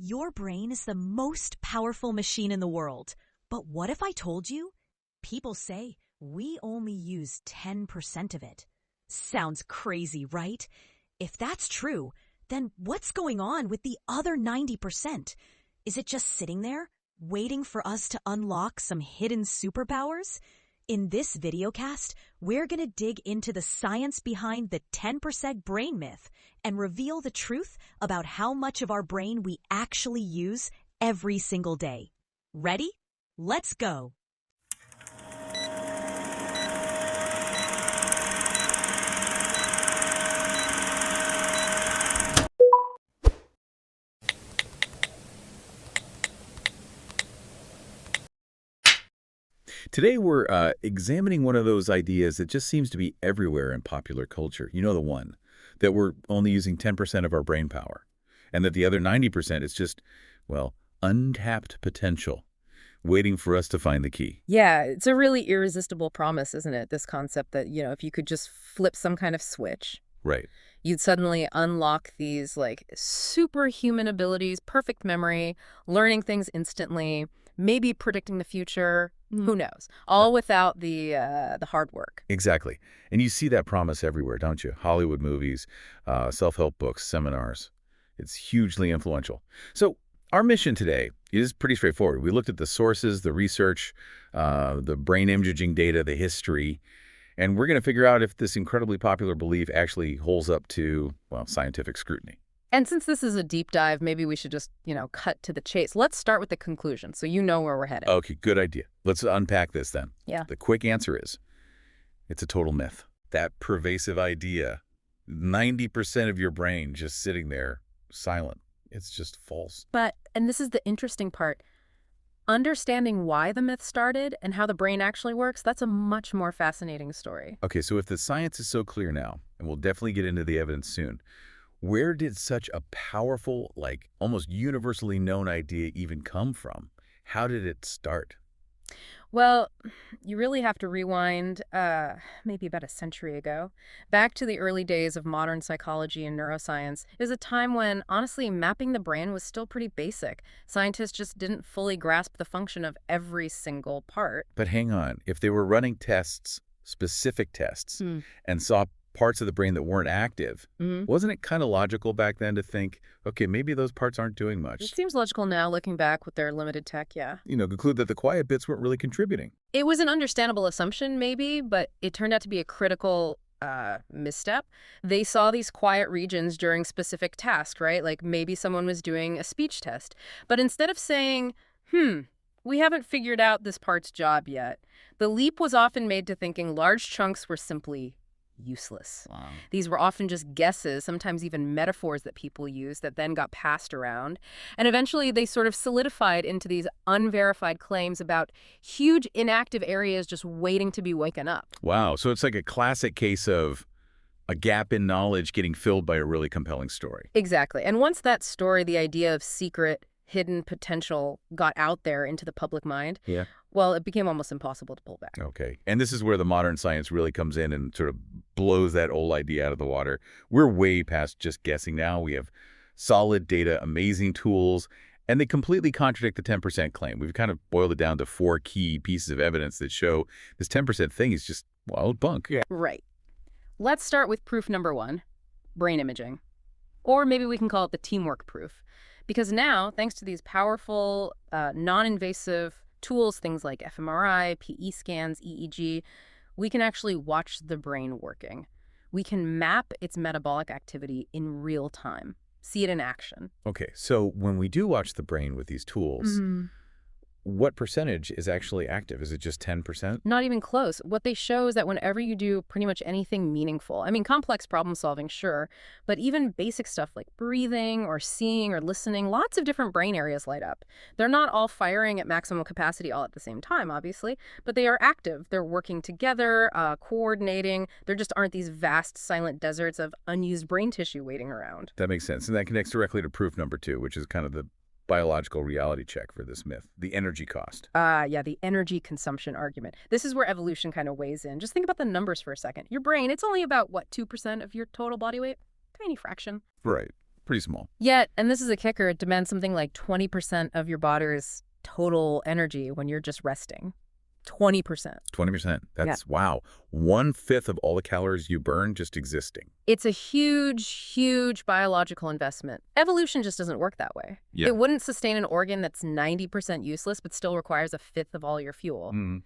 Your brain is the most powerful machine in the world. But what if I told you? People say we only use 10% of it. Sounds crazy, right? If that's true, then what's going on with the other 90%? Is it just sitting there, waiting for us to unlock some hidden superpowers? In this videocast, we're going to dig into the science behind the 10% brain myth and reveal the truth about how much of our brain we actually use every single day. Ready? Let's go! Today we're examining one of those ideas that just seems to be everywhere in popular culture. You know, the one that we're only using 10% of our brain power and that the other 90% is just, well, untapped potential waiting for us to find the key. Yeah, it's a really irresistible promise, isn't it? This concept that, if you could just flip some kind of switch, Right. you'd suddenly unlock these superhuman abilities, perfect memory, learning things instantly, maybe predicting the future. Who knows? All without the hard work. Exactly. And you see that promise everywhere, don't you? Hollywood movies, self-help books, seminars. It's hugely influential. So our mission today is pretty straightforward. We looked at the sources, the research, the brain imaging data, the history, and we're going to figure out if this incredibly popular belief actually holds up to, well, scientific scrutiny. And since this is a deep dive, maybe we should just, cut to the chase. Let's start with the conclusion so you know where we're headed. Okay, good idea. Let's unpack this then. Yeah. The quick answer is, it's a total myth. That pervasive idea, 90% of your brain just sitting there silent. It's just false. And this is the interesting part, understanding why the myth started and how the brain actually works, that's a much more fascinating story. Okay, so if the science is so clear now, and we'll definitely get into the evidence soon, where did such a powerful, almost universally known idea even come from? How did it start? Well, you really have to rewind maybe about a century ago, back to the early days of modern psychology and neuroscience. It was a time when, honestly, mapping the brain was still pretty basic. Scientists just didn't fully grasp the function of every single part. But hang on, if they were running tests, specific tests, and saw parts of the brain that weren't active, wasn't it kind of logical back then to think, okay, maybe those parts aren't doing much? It seems logical now, looking back with their limited tech, yeah. Conclude that the quiet bits weren't really contributing. It was an understandable assumption, maybe, but it turned out to be a critical misstep. They saw these quiet regions during specific tasks, right? Like maybe someone was doing a speech test. But instead of saying, we haven't figured out this part's job yet, the leap was often made to thinking large chunks were simply useless. Wow. These were often just guesses, sometimes even metaphors that people used that then got passed around. And eventually they sort of solidified into these unverified claims about huge inactive areas just waiting to be waken up. Wow. So it's like a classic case of a gap in knowledge getting filled by a really compelling story. Exactly. And once that story, the idea of secret, hidden potential got out there into the public mind, well, it became almost impossible to pull back. Okay. And this is where the modern science really comes in and sort of blows that old idea out of the water. We're way past just guessing now. We have solid data, amazing tools, and they completely contradict the 10% claim. We've kind of boiled it down to 4 key pieces of evidence that show this 10% thing is just wild bunk. Yeah. Right. Let's start with proof number 1, brain imaging. Or maybe we can call it the teamwork proof. Because now, thanks to these powerful, non-invasive tools, things like fMRI, PE scans, EEG, we can actually watch the brain working. We can map its metabolic activity in real time, see it in action. Okay, so when we do watch the brain with these tools, what percentage is actually active? Is it just 10%? Not even close. What they show is that whenever you do pretty much anything meaningful, I mean, complex problem solving, sure, but even basic stuff like breathing or seeing or listening, lots of different brain areas light up. They're not all firing at maximum capacity all at the same time, obviously, but they are active. They're working together, coordinating. There just aren't these vast silent deserts of unused brain tissue waiting around. That makes sense. And that connects directly to proof number 2, which is kind of the biological reality check for this myth, the energy cost. Yeah, the energy consumption argument. This is where evolution kind of weighs in. Just think about the numbers for a second. Your brain, it's only about, 2% of your total body weight? Tiny fraction. Right. Pretty small. Yet, and this is a kicker, it demands something like 20% of your body's total energy when you're just resting. 20%. 20%. That's, wow. 1/5 of all the calories you burn just existing. It's a huge, huge biological investment. Evolution just doesn't work that way. Yeah. It wouldn't sustain an organ that's 90% useless but still requires 1/5 of all your fuel. Mm.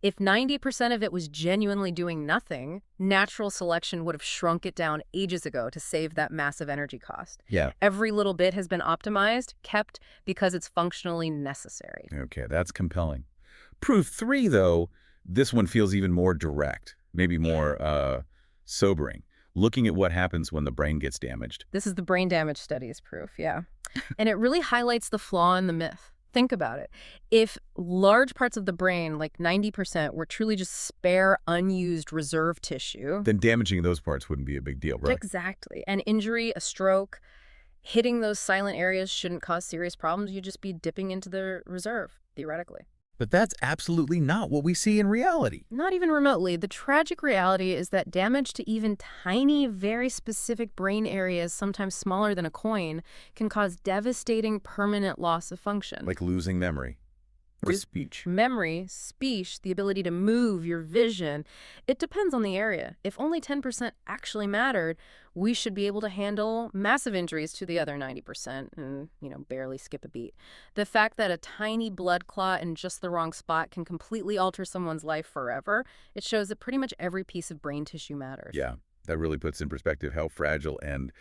If 90% of it was genuinely doing nothing, natural selection would have shrunk it down ages ago to save that massive energy cost. Yeah. Every little bit has been optimized, kept, because it's functionally necessary. Okay, that's compelling. Proof 3, though, this one feels even more direct, maybe more sobering. Looking at what happens when the brain gets damaged. This is the brain damage studies proof, yeah. And it really highlights the flaw in the myth. Think about it. If large parts of the brain, like 90%, were truly just spare, unused reserve tissue... Then damaging those parts wouldn't be a big deal, right? Exactly. An injury, a stroke, hitting those silent areas shouldn't cause serious problems. You'd just be dipping into the reserve, theoretically. But that's absolutely not what we see in reality. Not even remotely. The tragic reality is that damage to even tiny, very specific brain areas, sometimes smaller than a coin, can cause devastating permanent loss of function. Like losing memory. Or speech. Memory, speech, the ability to move, your vision. It depends on the area. If only 10% actually mattered, we should be able to handle massive injuries to the other 90% and, barely skip a beat. The fact that a tiny blood clot in just the wrong spot can completely alter someone's life forever, it shows that pretty much every piece of brain tissue matters. Yeah, that really puts in perspective how fragile and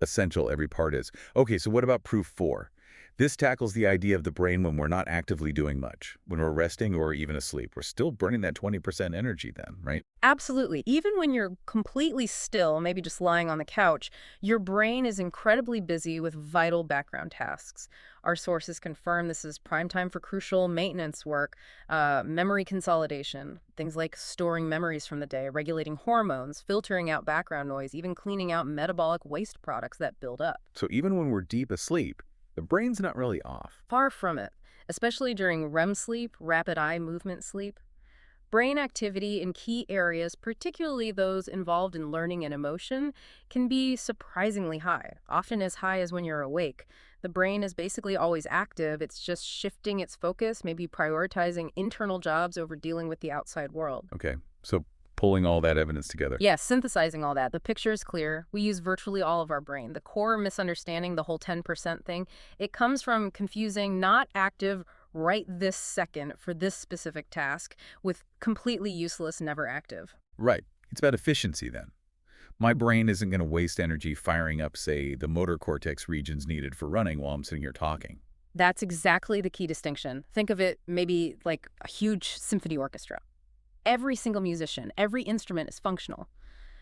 essential every part is. Okay, so what about proof 4? This tackles the idea of the brain when we're not actively doing much, when we're resting or even asleep. We're still burning that 20% energy then, right? Absolutely. Even when you're completely still, maybe just lying on the couch, your brain is incredibly busy with vital background tasks. Our sources confirm this is prime time for crucial maintenance work, memory consolidation, things like storing memories from the day, regulating hormones, filtering out background noise, even cleaning out metabolic waste products that build up. So even when we're deep asleep, the brain's not really off. Far from it, especially during REM sleep, rapid eye movement sleep. Brain activity in key areas, particularly those involved in learning and emotion, can be surprisingly high, often as high as when you're awake. The brain is basically always active. It's just shifting its focus, maybe prioritizing internal jobs over dealing with the outside world. Okay, so pulling all that evidence together. Yes, synthesizing all that. The picture is clear. We use virtually all of our brain. The core misunderstanding, the whole 10% thing, it comes from confusing not active right this second for this specific task with completely useless never active. Right. It's about efficiency then. My brain isn't going to waste energy firing up, say, the motor cortex regions needed for running while I'm sitting here talking. That's exactly the key distinction. Think of it maybe like a huge symphony orchestra. Every single musician, every instrument is functional.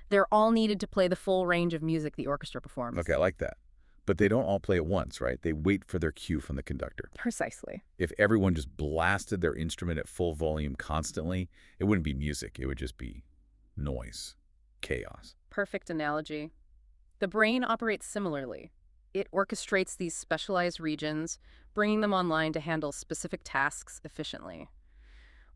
They're all needed to play the full range of music the orchestra performs. Okay, I like that. But they don't all play at once, right? They wait for their cue from the conductor. Precisely. If everyone just blasted their instrument at full volume constantly, it wouldn't be music. It would just be noise, chaos. Perfect analogy. The brain operates similarly. It orchestrates these specialized regions, bringing them online to handle specific tasks efficiently.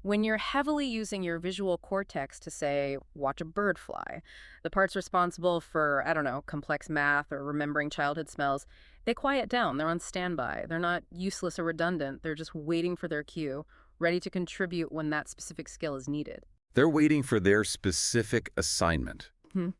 When you're heavily using your visual cortex to, say, watch a bird fly, the parts responsible for, complex math or remembering childhood smells, they quiet down. They're on standby. They're not useless or redundant. They're just waiting for their cue, ready to contribute when that specific skill is needed. They're waiting for their specific assignment. Hmm.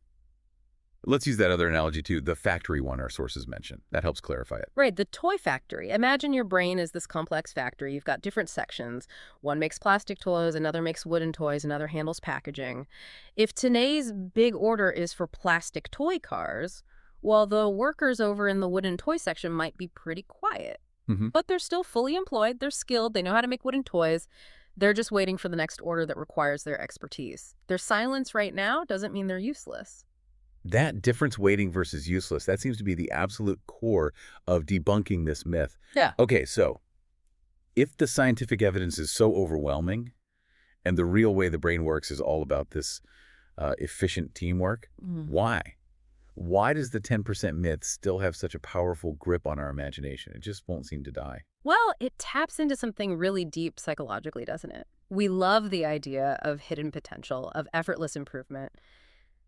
Let's use that other analogy too, the factory one our sources mentioned. That helps clarify it. Right, the toy factory. Imagine your brain is this complex factory. You've got different sections. One makes plastic toys, another makes wooden toys, another handles packaging. If today's big order is for plastic toy cars, well, the workers over in the wooden toy section might be pretty quiet. Mm-hmm. But they're still fully employed. They're skilled. They know how to make wooden toys. They're just waiting for the next order that requires their expertise. Their silence right now doesn't mean they're useless. That difference waiting versus useless, that seems to be the absolute core of debunking this myth. Yeah. Okay, so if the scientific evidence is so overwhelming and the real way the brain works is all about this efficient teamwork, why? Why does the 10% myth still have such a powerful grip on our imagination? It just won't seem to die. Well, it taps into something really deep psychologically, doesn't it? We love the idea of hidden potential, of effortless improvement.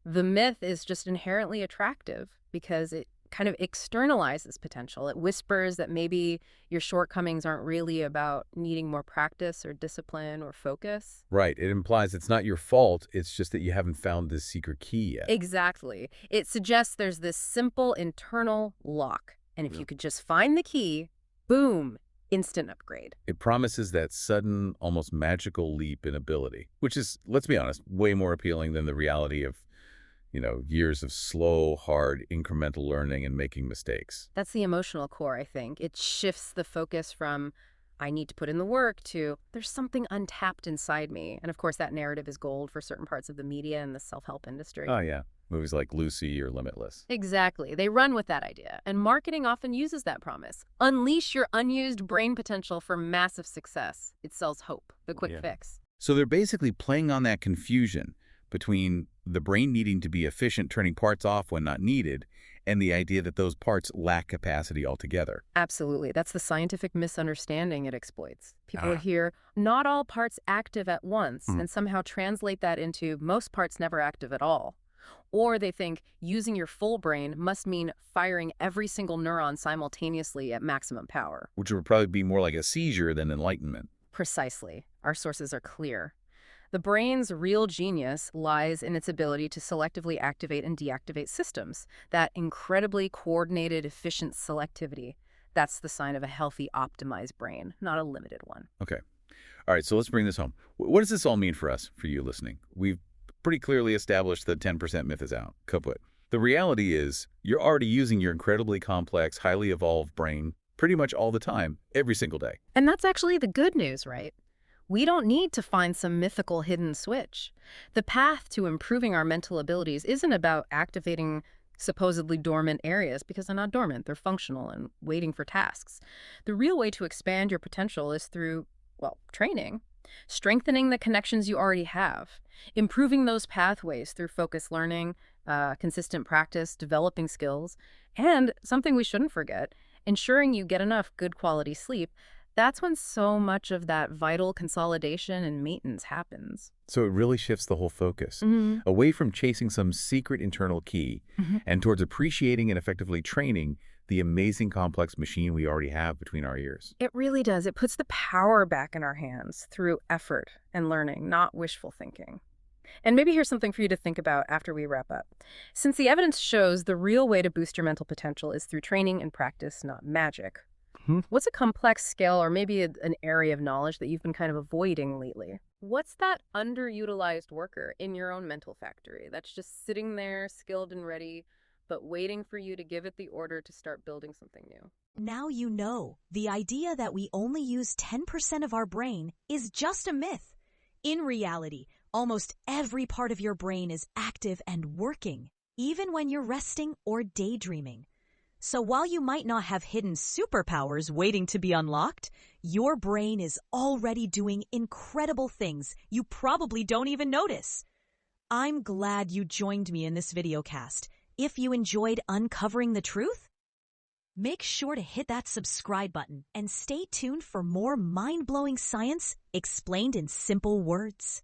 The myth is just inherently attractive because it kind of externalizes potential. It whispers that maybe your shortcomings aren't really about needing more practice or discipline or focus. Right. It implies it's not your fault. It's just that you haven't found this secret key yet. Exactly. It suggests there's this simple internal lock. And if you could just find the key, boom, instant upgrade. It promises that sudden, almost magical leap in ability, which is, let's be honest, way more appealing than the reality of, years of slow, hard, incremental learning and making mistakes. That's the emotional core, I think. It shifts the focus from, I need to put in the work, to, there's something untapped inside me. And of course, that narrative is gold for certain parts of the media and the self-help industry. Oh, yeah. Movies like Lucy or Limitless. Exactly. They run with that idea. And marketing often uses that promise. Unleash your unused brain potential for massive success. It sells hope, the quick fix. So they're basically playing on that confusion between the brain needing to be efficient, turning parts off when not needed, and the idea that those parts lack capacity altogether. Absolutely. That's the scientific misunderstanding it exploits. People hear, not all parts active at once, and somehow translate that into most parts never active at all. Or they think using your full brain must mean firing every single neuron simultaneously at maximum power. Which would probably be more like a seizure than enlightenment. Precisely. Our sources are clear. The brain's real genius lies in its ability to selectively activate and deactivate systems. That incredibly coordinated, efficient selectivity. That's the sign of a healthy, optimized brain, not a limited one. Okay. All right, so let's bring this home. What does this all mean for us, for you listening? We've pretty clearly established the 10% myth is out. Kaput. The reality is you're already using your incredibly complex, highly evolved brain pretty much all the time, every single day. And that's actually the good news, right? We don't need to find some mythical hidden switch. The path to improving our mental abilities isn't about activating supposedly dormant areas, because they're not dormant, they're functional and waiting for tasks. The real way to expand your potential is through, training. Strengthening the connections you already have, improving those pathways through focused learning, consistent practice, developing skills, and something we shouldn't forget, ensuring you get enough good quality sleep. That's when so much of that vital consolidation and maintenance happens. So it really shifts the whole focus away from chasing some secret internal key and towards appreciating and effectively training the amazing complex machine we already have between our ears. It really does. It puts the power back in our hands through effort and learning, not wishful thinking. And maybe here's something for you to think about after we wrap up. Since the evidence shows the real way to boost your mental potential is through training and practice, not magic, what's a complex skill or maybe an area of knowledge that you've been kind of avoiding lately? What's that underutilized worker in your own mental factory that's just sitting there, skilled and ready, but waiting for you to give it the order to start building something new? Now you know, the idea that we only use 10% of our brain is just a myth. In reality, almost every part of your brain is active and working, even when you're resting or daydreaming. So while you might not have hidden superpowers waiting to be unlocked, your brain is already doing incredible things you probably don't even notice. I'm glad you joined me in this videocast. If you enjoyed uncovering the truth, make sure to hit that subscribe button and stay tuned for more mind-blowing science explained in simple words.